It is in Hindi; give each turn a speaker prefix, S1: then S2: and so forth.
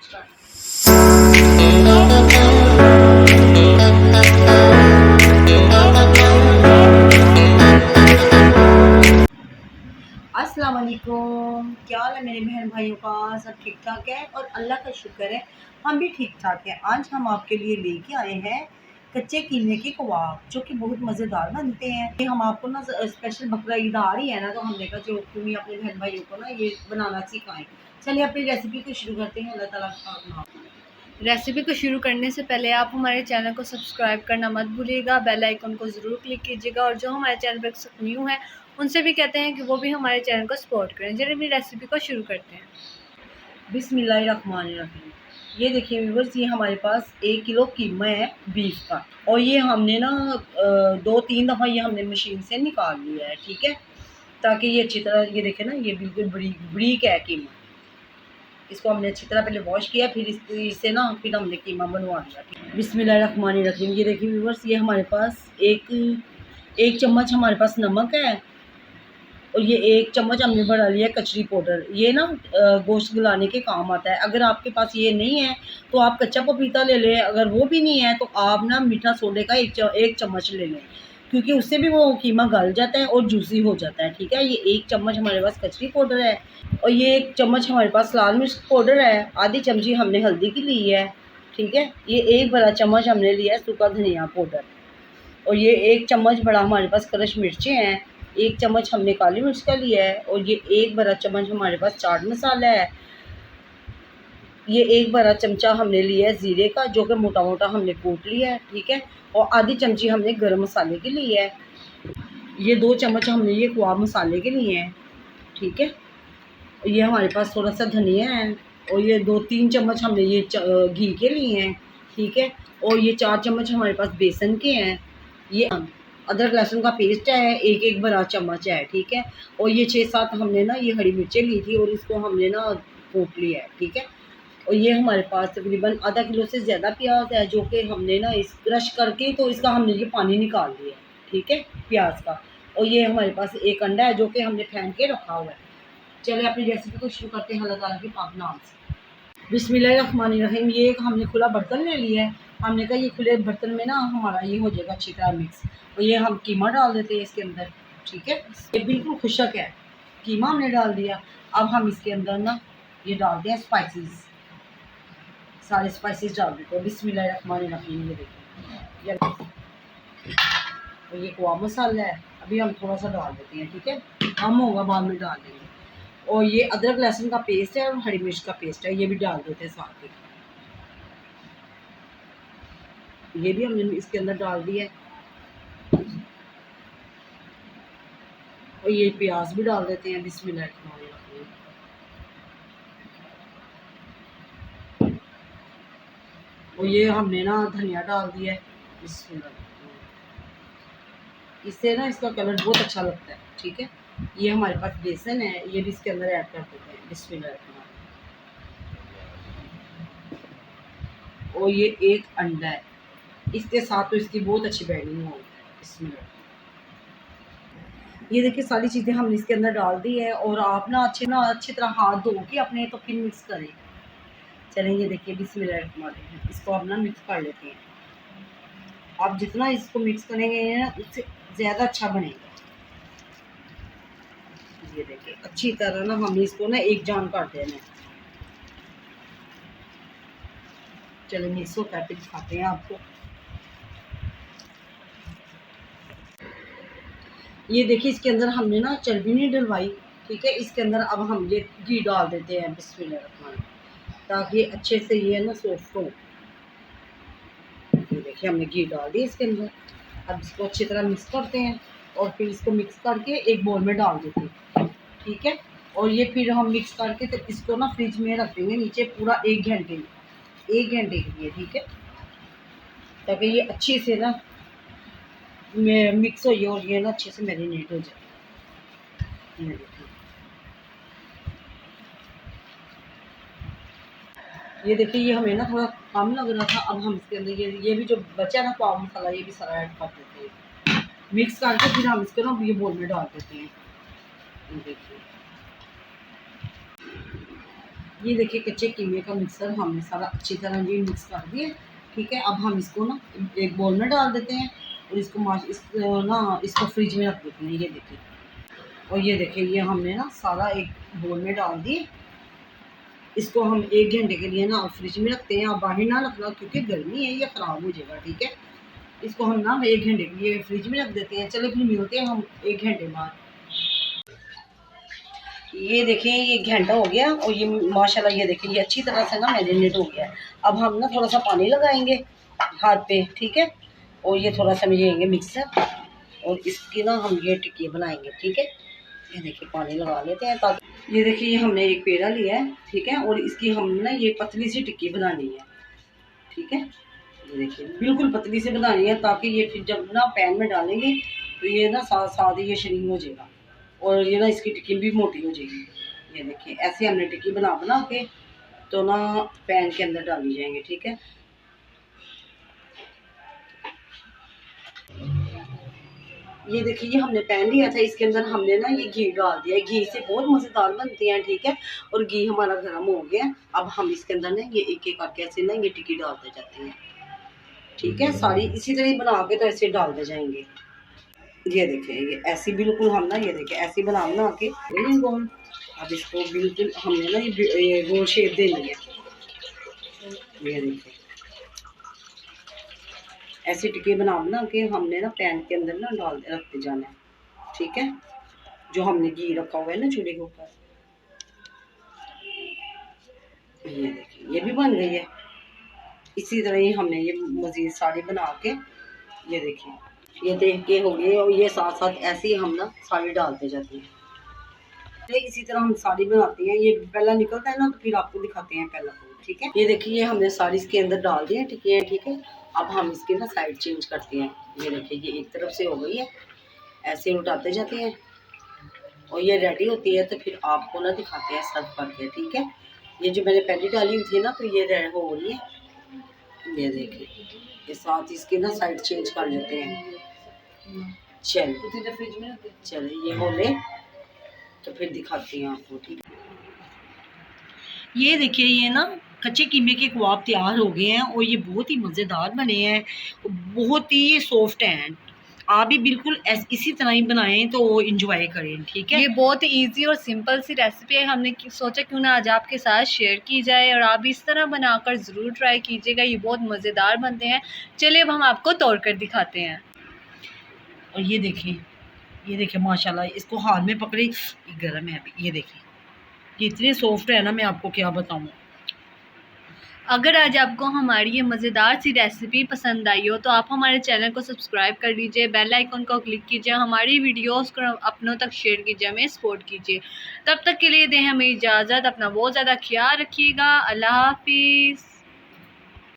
S1: अस्सलाम वालेकुम, क्या हाल है मेरे बहन भाइयों का। सब ठीक ठाक है और अल्लाह का शुक्र है हम भी ठीक ठाक हैं। आज हम आपके लिए लेके आए हैं कच्चे कीमे के कबाब, जो कि बहुत मज़ेदार बनते हैं। ये हम आपको ना स्पेशल बकरा ईद आ रही है ना, तो हमने कहा जो क्यों नहीं अपने बहन भाइयों को ना ये बनाना सिखाएं। चलिए अपनी रेसिपी को शुरू करते हैं। अल्लाह ताला का नाम।
S2: रेसिपी को शुरू करने से पहले आप हमारे चैनल को सब्सक्राइब करना मत भूलिएगा, बेल आइकन को ज़रूर क्लिक कीजिएगा और जो हमारे चैनल पर न्यू है उनसे भी कहते हैं कि वो भी हमारे चैनल को सपोर्ट करें। चलिए अपनी रेसिपी को शुरू करते हैं।
S1: बिस्मिल्लाहिर्रहमानिर्रहीम। ये देखिए व्यूअर्स, ये हमारे पास 1 किलो कीमा है बीफ का, और ये हमने ना 2-3 दफ़ा ये हमने मशीन से निकाल लिया है, ठीक है, ताकि ये अच्छी तरह, ये देखें ना, ये बिल्कुल बरीक है कीमा। इसको हमने अच्छी तरह पहले वॉश किया, फिर इससे ना फिर हमने कीमा बनवा दिया। बिस्मिल्लाहिर्रहमानिर्रहीम। ये देखिए व्यूअर्स, ये हमारे पास एक चम्मच हमारे पास नमक है, और ये 1 चम्मच हमने बढ़ा लिया कचरी पाउडर। ये ना गोश्त गलाने के काम आता है। अगर आपके पास ये नहीं है तो आप कच्चा पपीता ले लें, अगर वो भी नहीं है तो आप ना मीठा सोडे का 1 चम्मच ले लें, क्योंकि उससे भी वो कीमा गल जाता है और जूसी हो जाता है, ठीक है। ये 1 चम्मच हमारे पास कचरी पाउडर है, और ये 1 चम्मच हमारे पास लाल मिर्च पाउडर है, आधी चमची हमने हल्दी की ली है, ठीक है। ये 1 बड़ा चम्मच हमने लिया है सूखा धनिया पाउडर, और ये 1 चम्मच बड़ा हमारे पास क्रश मिर्चें हैं, 1 चम्मच हमने काली मिर्च का लिया है, और ये 1 बड़ा चम्मच हमारे पास चाट मसाला है। ये 1 बड़ा चमचा हमने लिया है ज़ीरे का, जो कि मोटा मोटा हमने कूट लिया है, ठीक है, और आधी चमची हमने गरम मसाले की ली है। ये 2 चम्मच हमने ये कबाब मसाले के लिए हैं, ठीक है। ये हमारे पास थोड़ा सा धनिया है, और ये 2-3 चम्मच हमने ये घी के लिए हैं, ठीक है, और ये 4 चम्मच हमारे पास बेसन के हैं। ये अदरक लहसुन का पेस्ट है, एक बड़ा चम्मच है, ठीक है, और ये 6-7 हमने ना ये हरी मिर्चें ली थी, और इसको हमने ना कूट लिया है, ठीक है। और ये हमारे पास तकरीबन आधा किलो से ज़्यादा प्याज है, जो कि हमने ना इस क्रश करके तो इसका हमने ये पानी निकाल लिया है, ठीक है, प्याज का। और ये हमारे पास 1 अंडा है, जो कि हमने फेंट के रखा हुआ है। चलिए अपनी रेसिपी को शुरू करते हैं अल्लाह ताला के पाक नाम से। बिस्मिल्लाहिर्रहमानिर्रहीम। ये एक हमने खुला बर्तन ले लिया है। हमने कहा ये खुले बर्तन में ना हमारा ये हो जाएगा अच्छी तरह मिक्स, और ये हम कीमा डाल देते हैं इसके अंदर, ठीक है। ये बिल्कुल खुशक है, कीमा हमने डाल दिया। अब हम इसके अंदर ना ये डालते हैं स्पाइसेस, सारे स्पाइसेस डाल देते हैं। बिस्मिल्लाहिर्रहमानिर्रहीम। ये देखिए, ये कबाब मसाला है, अभी हम थोड़ा सा डाल देते हैं, ठीक है, कम होगा बाद में डाल देंगे। और ये अदरक लहसुन का पेस्ट है, और हरी मिर्च का पेस्ट है, ये भी डाल देते हैं साथ में। ये भी हमने इसके अंदर डाल दिया है, और ये प्याज भी डाल देते हैं। बिस्मिल्लाहिर्रहमानिर्रहीम। और ये हमने ना धनिया डाल दिया है। बिस्मिल्लाहिर्रहमानिर्रहीम। इससे ना इसका कलर बहुत अच्छा लगता है, ठीक है। ये हमारे पास बेसन है, ये भी इसके अंदर ऐड कर देते हैं। बिस्मिल्लाहिर्रहमानिर्रहीम। और ये 1 अंडा है, इसके साथ तो इसकी बहुत अच्छी बाइंडिंग होगी। इसमें ये देखिए सारी चीज़ें हमने इसके अंदर डाल दी है, और आप ना अच्छी तरह हाथ धो के अपने तो फिर मिक्स करें। चलें, ये देखिए बिस्मिल्लाहिर्रहमानिर्रहीम। इसको अब ना मिक्स कर लेते हैं। आप जितना इसको मिक्स करेंगे ना उससे ज़्यादा अच्छा बनेगा। ये देखिए अच्छी तरह ना हमने इसको ना एक जान कर देना है। चलो मिक्स होता है फिर दिखाते हैं आपको। ये देखिए इसके अंदर हमने ना चर्बी नहीं डलवाई, ठीक है। इसके अंदर अब हम ये घी डाल देते हैं बिस्मिल्लाहिर्रहमानिर्रहीम, ताकि अच्छे से ये ना सॉफ्ट हो। ये देखिए हमने घी डाल दिया इसके अंदर। अब इसको अच्छी तरह मिक्स करते हैं, और फिर इसको मिक्स करके एक बाउल में डाल देते हैं, ठीक है। और ये फिर हम मिक्स करके तो इसको ना फ्रिज में रख देंगे नीचे पूरा 1 घंटे में, 1 घंटे के लिए, ठीक है, ताकि ये अच्छे से ना मिक्स हो जाए और ये ना अच्छे से मैरिनेट हो जाए। ये देखिए, ये देखिए, ये हमें ना थोड़ा कम लग रहा था। अब हम इसके अंदर ये भी जो बचा ना पाव मसाला, ये भी सारा ऐड कर देते हैं। मिक्स करके फिर हम इसको ना ये बोल में डाल देते हैं। ये देखिए, ये देखिए कच्चे कीमे का मिक्सर हमने सारा अच्छी तरह ये मिक्स कर दिया। ठीक है, अब हम इसको ना एक बोल में डाल देते हैं और इसको फ्रिज में रख देते हैं। ये देखिए, और ये देखिए ये हमने ना सारा एक बोल में डाल दिए। इसको हम 1 घंटे के लिए ना फ्रिज में रखते हैं। आप बाहर ना रखना क्योंकि गर्मी है, ये ख़राब हो जाएगा। ठीक है, इसको हम ना 1 घंटे के लिए फ्रिज में रख देते हैं। चलो फिर मिलते हैं हम 1 घंटे बाद। ये देखिए ये 1 घंटा हो गया और ये माशाल्लाह ये देखिए ये अच्छी तरह से ना मैरिनेट हो गया है। अब हम ना थोड़ा सा पानी लगाएंगे हाथ पे। ठीक है, और ये थोड़ा सा मिलाएंगे मिक्सर और इसकी ना हम ये टिक्की बनाएंगे। ठीक है, ये देखिए पानी लगा लेते हैं ताकि ये देखिए ये हमने एक पेड़ा लिया है। ठीक है, और इसकी हम ना ये पतली सी टिक्की बनानी है। ठीक है, ये देखिए बिल्कुल पतली सी बनानी है ताकि ये फिर जब ना पैन में डालेंगे तो ये ना साथ साथ ये शरीक हो जाएगा और ये ना इसकी टिक्की भी मोटी हो जाएगी। ये देखिए ऐसे हमने टिक्की बना बना के तो ना पैन के अंदर डाली जाएंगे। ठीक है, ये देखिए ये हमने पैन लिया था, इसके अंदर हमने ना ये घी डाल दिया। घी से बहुत मज़ेदार बनती हैं। ठीक है, और घी हमारा गर्म हो गया। अब हम इसके अंदर ना ये एक एक करके ऐसे ना ये टिक्की डालते जाते हैं। ठीक है, सारी इसी तरह ही बना के तो ऐसे डालते जाएंगे। ये देखिए ये ऐसी बिल्कुल हम ना ये देखिए ऐसी बना बना के ये गोल। अब इसको बिल्कुल हमने ना ये गोल शेप देनी है। ये देखिए ऐसे टिक्के बना बना के हमने ना पैन के अंदर ना डाल रखते जाना है। ठीक है, जो हमने घी रखा हुआ है ना चूल्हे के ऊपर। ये देखिए ये भी बन गई है। इसी तरह ही हमने ये मज़ीद सारी बना के ये देखिए ये देख के हो गए और ये साथ साथ ऐसे ही हम ना साड़ी डालते जाते हैं। इसी तरह हम साड़ी बनाते हैं। ये पहला निकलता है ना तो फिर आपको दिखाते हैं पहला तो। ठीक है, ये देखिए ये हमने साड़ी इसके अंदर डाल दी है टिक्कियाँ। ठीक है, अब हम इसके ना साइड चेंज करते हैं। ये देखिए ये एक तरफ से हो गई है, ऐसे उल्टाते जाते हैं और ये रेडी होती है तो फिर आपको ना दिखाते हैं सर्व करके। ठीक है, ये जो मैंने पहले डाली हुई थी ना तो ये रेडी हो रही है। ये देखिए ये साथ इसके ना साइड चेंज कर लेते हैं। चलिए ये हो ले तो फिर दिखाती हैं आपको। ठीक है, ये देखिए ये ना कच्चे कीमे के कबाब तैयार हो गए हैं और ये बहुत ही मज़ेदार बने हैं, बहुत ही सॉफ्ट हैं। आप भी बिल्कुल इसी तरह ही बनाएं तो इंजॉय करें। ठीक है,
S2: ये बहुत इजी और सिंपल सी रेसिपी है। हमने सोचा क्यों ना आज आपके साथ शेयर की जाए और आप इस तरह बनाकर ज़रूर ट्राई कीजिएगा। ये बहुत मज़ेदार बनते हैं। चलिए अब हम आपको तोड़ कर दिखाते हैं।
S1: और ये देखिए माशाल्लाह इसको हाथ में पकड़े, ये गर्म है अभी। ये देखिए ये इतने सॉफ्ट है ना, मैं आपको क्या बताऊँ।
S2: अगर आज आपको हमारी ये मज़ेदार सी रेसिपी पसंद आई हो तो आप हमारे चैनल को सब्सक्राइब कर लीजिए, बेल आइकन को क्लिक कीजिए, हमारी वीडियोस को अपनों तक शेयर कीजिए, हमें सपोर्ट कीजिए। तब तक के लिए दें हमें इजाज़त। अपना बहुत ज़्यादा ख्याल रखिएगा। अल्लाह हाफिज़।